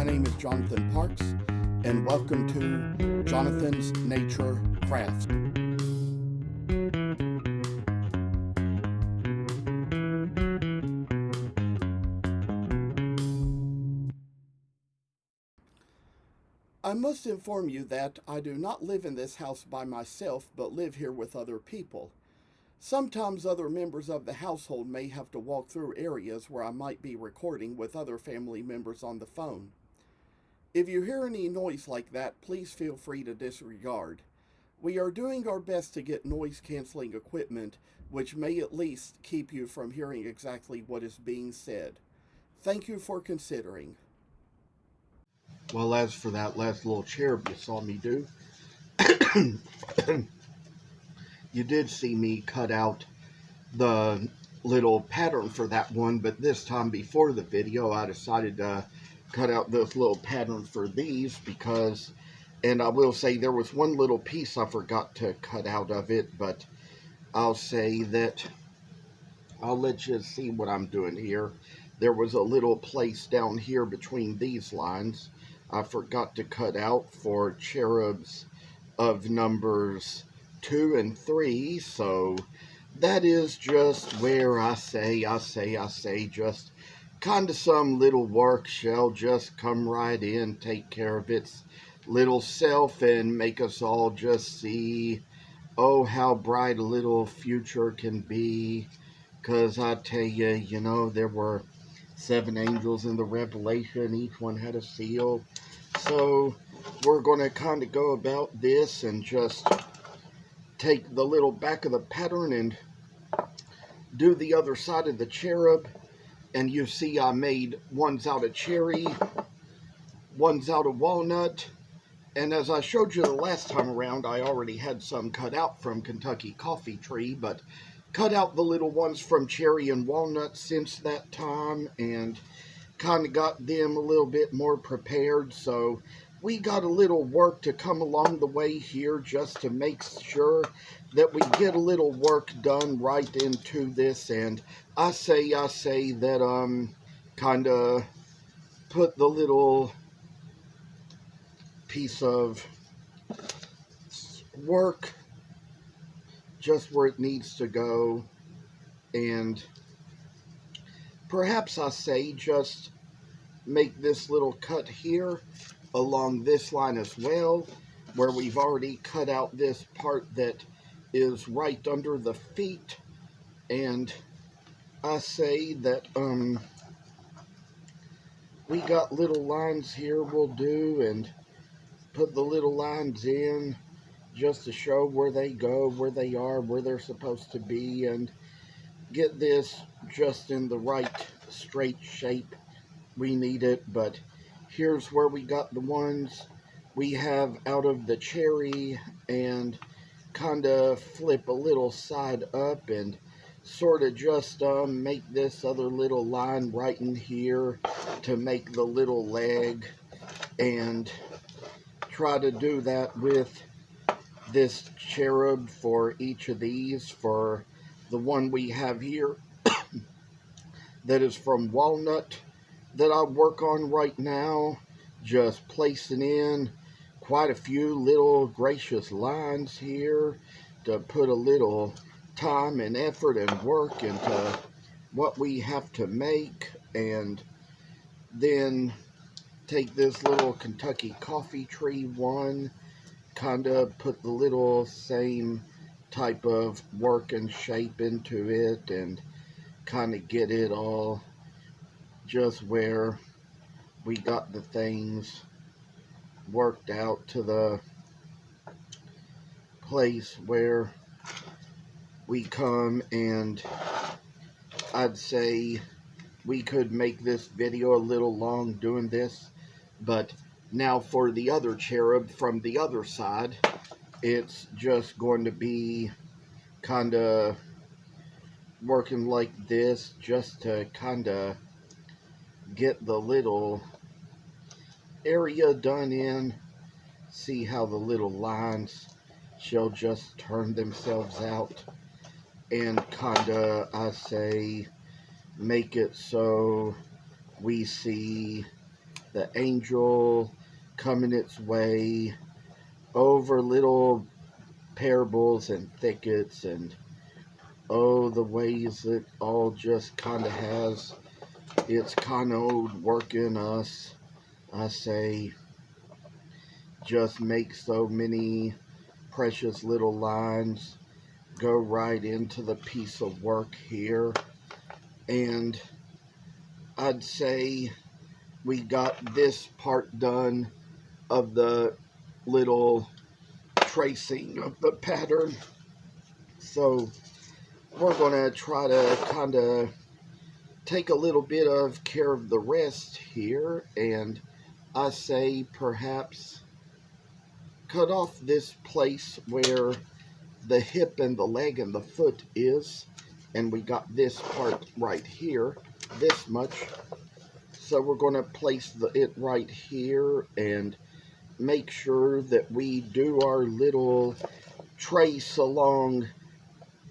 My name is Jonathan Parks, and welcome to Jonathan's Nature Crafts. I must inform you that I do not live in this house by myself, but live here with other people. Sometimes other members of the household may have to walk through areas where I might be recording with other family members on the phone. If you hear any noise like that, please feel free to disregard. We are doing our best to get noise canceling equipment, which may at least keep you from hearing exactly what is being said. Thank you for considering. Well, as for that last little cherub you saw me do, you did see me cut out the little pattern for that one, but this time before the video I decided to cut out this little pattern for these because, and I will say there was one little piece I forgot to cut out of it, but I'll say that I'll let you see what I'm doing here. There was a little place down here between these lines I forgot to cut out for cherubs of numbers 2 and 3, so that is just where I say, just kind of some little work shall just come right in, take care of its little self, and make us all just see, oh, how bright a little future can be. Because I tell you, you know, there were 7 angels in the Revelation, each one had a seal. So we're going to kind of go about this and just take the little back of the pattern and do the other side of the cherub. And you see I made ones out of cherry, ones out of walnut. And as I showed you the last time around, I already had some cut out from Kentucky Coffee Tree, but cut out the little ones from cherry and walnut since that time and kind of got them a little bit more prepared. So we got a little work to come along the way here just to make sure that we get a little work done right into this. And I say that kind of put the little piece of work just where it needs to go, and perhaps I say just make this little cut here along this line as well, where we've already cut out this part that is right under the feet. And I say that we got little lines here we'll do, and put the little lines in just to show where they go, where they are, where they're supposed to be, and get this just in the right straight shape we need it. But here's where we got the ones we have out of the cherry, and kind of flip a little side up and sort of just make this other little line right in here to make the little leg, and try to do that with this cherub for each of these. For the one we have here that is from walnut that I work on right now, just placing in quite a few little gracious lines here to put a little time and effort and work into what we have to make. And then take this little Kentucky Coffee Tree one, kind of put the little same type of work and shape into it, and kind of get it all just where we got the things worked out to the place where we come. And I'd say we could make this video a little long doing this, but now for the other cherub from the other side, it's just going to be kind of working like this just to kind of get the little area done in. See how the little lines shall just turn themselves out, and kind of, I say, make it so we see the angel coming its way over little parables and thickets, and oh, the ways it all just kind of has its kind of work in us. I say, just make so many precious little lines go right into the piece of work here. And I'd say we got this part done of the little tracing of the pattern. So we're going to try to kind of take a little bit of care of the rest here, and I say perhaps cut off this place where the hip and the leg and the foot is, and we got this part right here, this much. So we're going to place it right here and make sure that we do our little trace along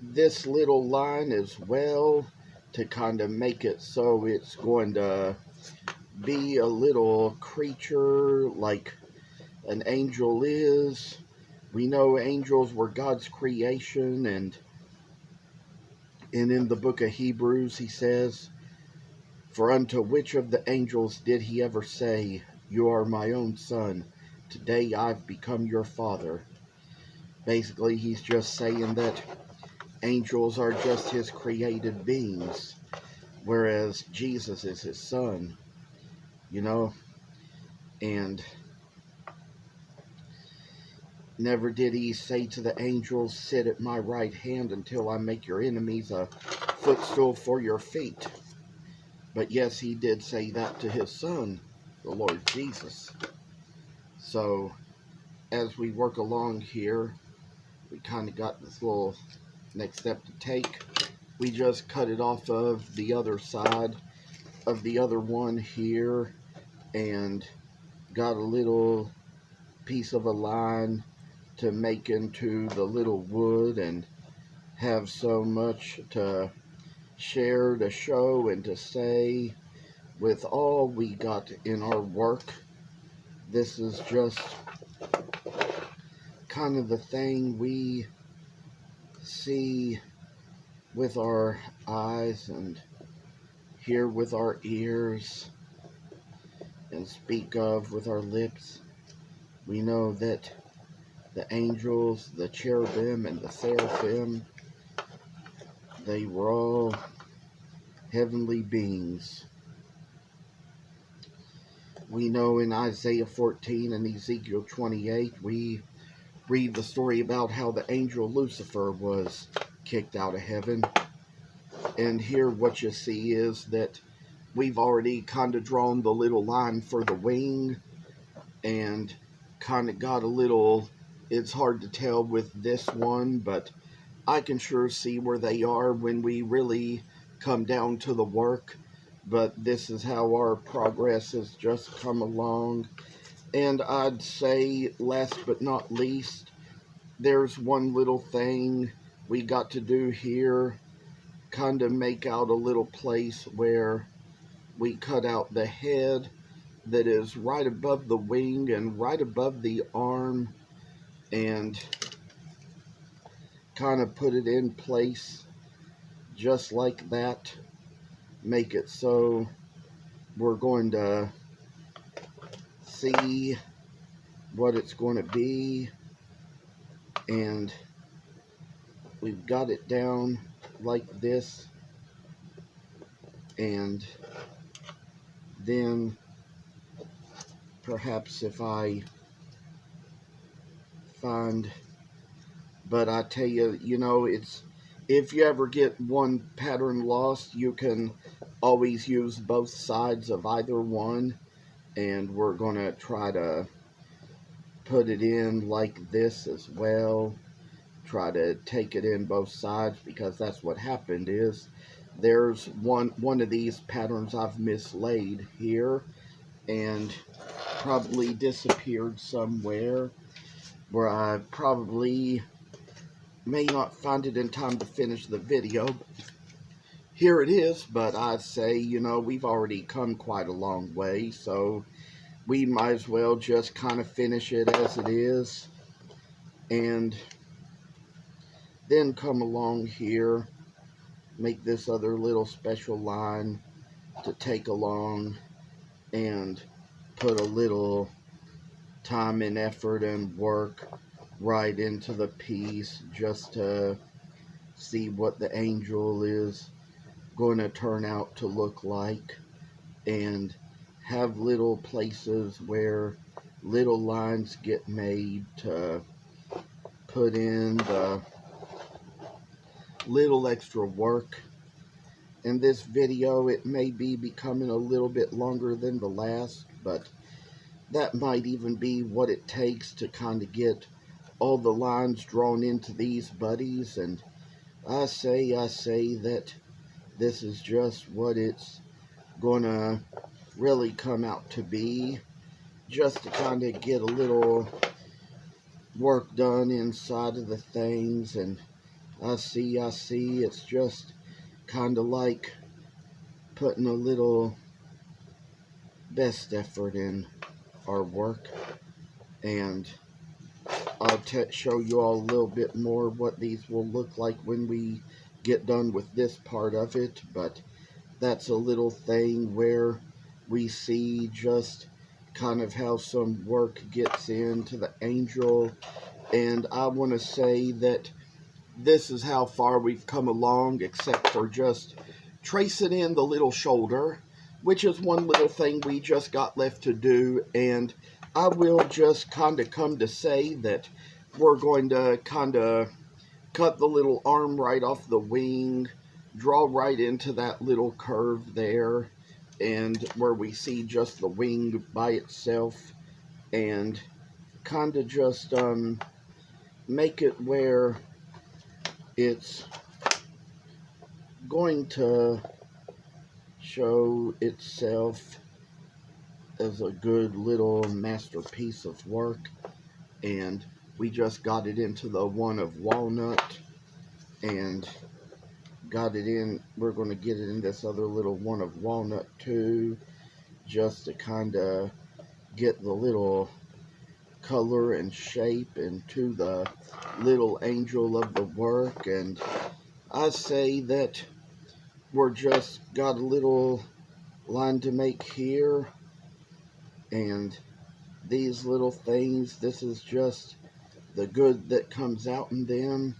this little line as well, to kind of make it so it's going to be a little creature like an angel is. We know angels were God's creation, and in the book of Hebrews he says, "For unto which of the angels did he ever say, 'You are my own son, today I've become your father'?" Basically, he's just saying that angels are just his created beings, whereas Jesus is his son, you know. And never did he say to the angels, "Sit at my right hand until I make your enemies a footstool for your feet." But yes, he did say that to his son, the Lord Jesus. So as we work along here, we kind of got this little next step to take. We just cut it off of the other side of the other one here, and got a little piece of a line to make into the little wood, and have so much to share, to show, and to say with all we got in our work. This is just kind of the thing we see with our eyes and hear with our ears and speak of with our lips. We know that the angels, the cherubim, and the seraphim, they were all heavenly beings. We know in Isaiah 14 and Ezekiel 28, we read the story about how the angel Lucifer was kicked out of heaven. And here what you see is that we've already kind of drawn the little line for the wing, and kind of got a little, it's hard to tell with this one, but I can sure see where they are when we really come down to the work. But this is how our progress has just come along. And I'd say, last but not least, there's one little thing we got to do here. Kind of make out a little place where we cut out the head that is right above the wing and right above the arm, and kind of put it in place just like that. Make it so we're going to see what it's going to be, and we've got it down like this. And then perhaps if I find, but I tell you, you know, it's, if you ever get one pattern lost, you can always use both sides of either one. And we're going to try to put it in like this as well. Try to take it in both sides, because that's what happened is there's one of these patterns I've mislaid here and probably disappeared somewhere, where I probably may not find it in time to finish the video. Here it is, but I'd say, you know, we've already come quite a long way, so we might as well just kind of finish it as it is, and then come along here, make this other little special line to take along and put a little time and effort and work right into the piece just to see what the angel is going to turn out to look like, and have little places where little lines get made to put in the little extra work. In this video, it may be becoming a little bit longer than the last, but that might even be what it takes to kind of get all the lines drawn into these buddies. And I say that this is just what it's gonna really come out to be, just to kind of get a little work done inside of the things. And I see it's just kind of like putting a little best effort in our work. And I'll show you all a little bit more what these will look like when we get done with this part of it. But that's a little thing where we see just kind of how some work gets into the angel. And I want to say that this is how far we've come along, except for just tracing in the little shoulder, which is one little thing we just got left to do. And I will just kind of come to say that we're going to kind of cut the little arm right off the wing, draw right into that little curve there, and where we see just the wing by itself, and kind of just make it where it's going to show itself as a good little masterpiece of work. And we just got it into the one of walnut and got it in. We're going to get it in this other little one of walnut too, just to kind of get the little color and shape into the little angel of the work. And I say that we're just got a little line to make here, and these little things, this is just the good that comes out in them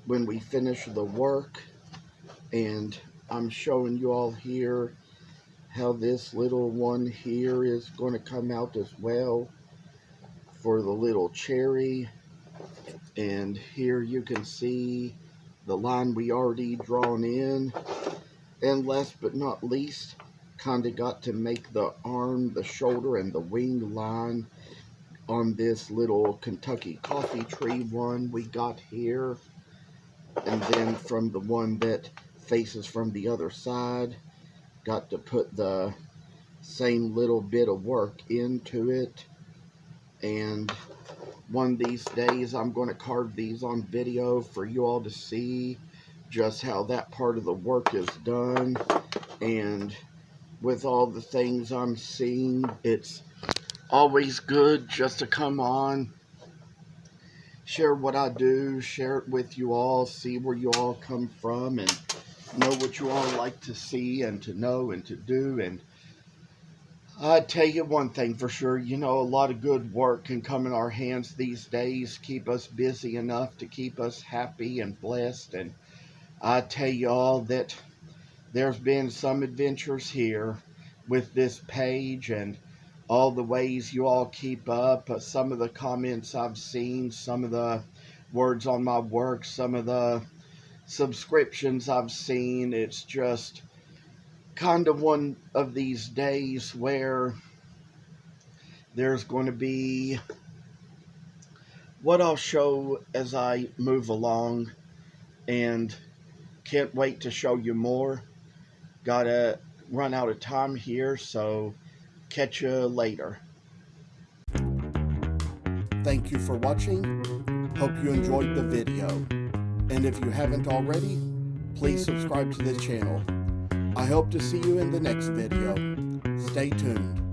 when we finish the work. And I'm showing you all here how this little one here is going to come out as well for the little cherry. And here you can see the line we already drawn in. And last but not least, kind of got to make the arm, the shoulder, and the wing line on this little Kentucky coffee tree one we got here. And then from the one that faces from the other side, got to put the same little bit of work into it. And one of these days I'm going to carve these on video for you all to see just how that part of the work is done. And with all the things I'm seeing, it's always good just to come on, share what I do, share it with you all, see where you all come from, and know what you all like to see and to know and to do. And I tell you one thing for sure, you know, a lot of good work can come in our hands these days, keep us busy enough to keep us happy and blessed. And I tell you all that there's been some adventures here with this page, and all the ways you all keep up, some of the comments I've seen, some of the words on my work, some of the subscriptions I've seen. It's just kind of one of these days where there's going to be what I'll show as I move along, and can't wait to show you more. Gotta run out of time here, so catch you later. Thank you for watching. Hope you enjoyed the video. And if you haven't already, please subscribe to this channel. I hope to see you in the next video. Stay tuned.